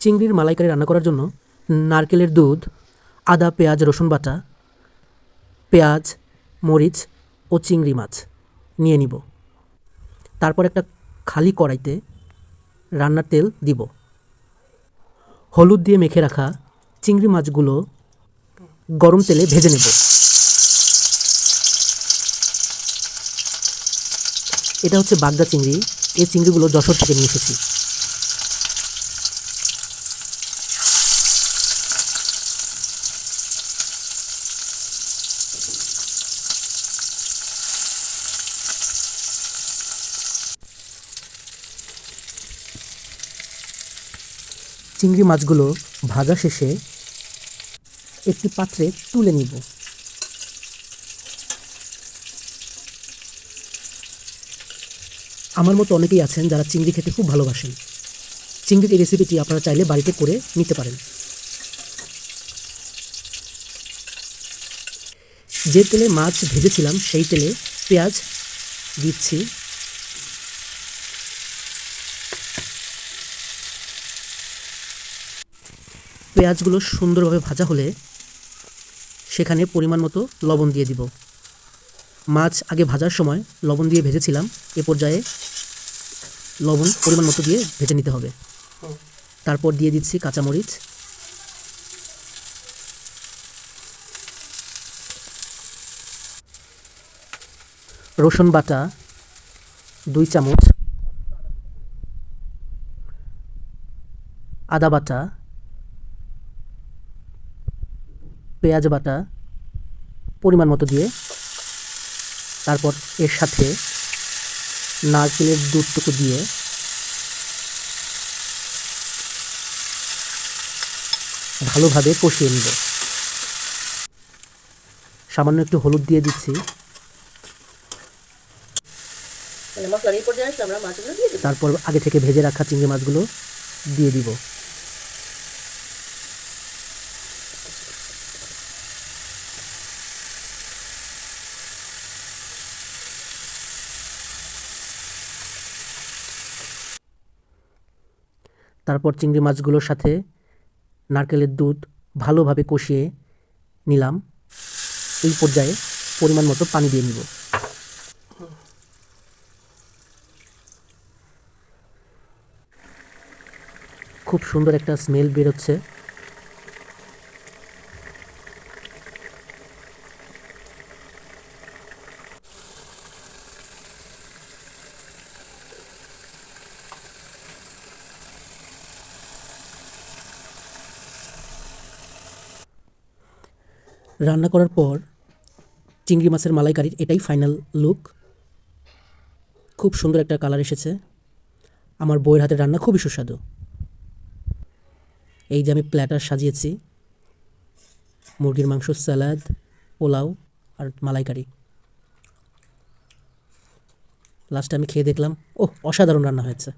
চিংড়ির মালাইকারি রান্না করার জন্য নারকেলের দুধ, আদা, পেঁয়াজ, রসুন বাটা, পেঁয়াজ, মরিচ ও চিংড়ি মাছ নিয়ে নিব। তারপর একটা খালি কড়াইতে রান্নার তেল দিব। হলুদ দিয়ে মেখে রাখা চিংড়ি মাছগুলো গরম তেলে ভেজে নেব। এটা হচ্ছে বাগদা চিংড়ি। এই চিংড়িগুলো যশোর থেকে নিয়ে এসেছি। চিংড়ি মাছগুলো ভাজা শেষে একটি পাত্রে তুলে নিব। আমার মতো অনেকেই আছেন যারা চিংড়ি খেতে খুব ভালোবাসেন। চিংড়ির এই রেসিপিটি আপনারা চাইলে বাড়িতে করে নিতে পারেন। যে তেলে মাছ ভেজেছিলাম সেই তেলে পেঁয়াজ দিচ্ছি। পেঁয়াজগুলো সুন্দরভাবে ভাজা হলে সেখানে পরিমাণ মতো লবণ দিয়ে দিব। মাছ আগে ভাজার সময় লবণ দিয়ে ভেজেছিলাম, এ পর্যায়ে লবণ পরিমাণ মতো দিয়ে ভেজে নিতে হবে। তারপর দিয়ে দিচ্ছি কাঁচামরিচ, রসুন বাটা 2 চামচ, আদা বাটা, পেঁয়াজ বাটা পরিমাণ মতো দিয়ে তারপর এর সাথে নারকেলের দুধটুকু দিয়ে ভালোভাবে কষিয়ে নেব। সামান্য একটু হলুদ দিয়ে দিচ্ছি। তারপর আগে থেকে ভেজে রাখা চিংড়ি মাছগুলো দিয়ে দিব। তারপর চিংড়ি মাছগুলোর সাথে নারকেলের দুধ ভালোভাবে কষিয়ে নিলাম। এই পর্যায়ে পরিমাণ মতো পানি দিয়ে নিব। খুব সুন্দর একটা স্মেল বেরোচ্ছে। রান্না করার পর চিংড়ি মাছের মালাইকারির এটাই ফাইনাল লুক। খুব সুন্দর একটা কালার এসেছে। আমার বউয়ের হাতের রান্না খুবই সুস্বাদু। এই যে আমি প্ল্যাটার সাজিয়েছি, মুরগির মাংস, স্যালাড, পোলাও আর মালাইকারি। লাস্টে আমি খেয়ে দেখলাম, ওহ, অসাধারণ রান্না হয়েছে।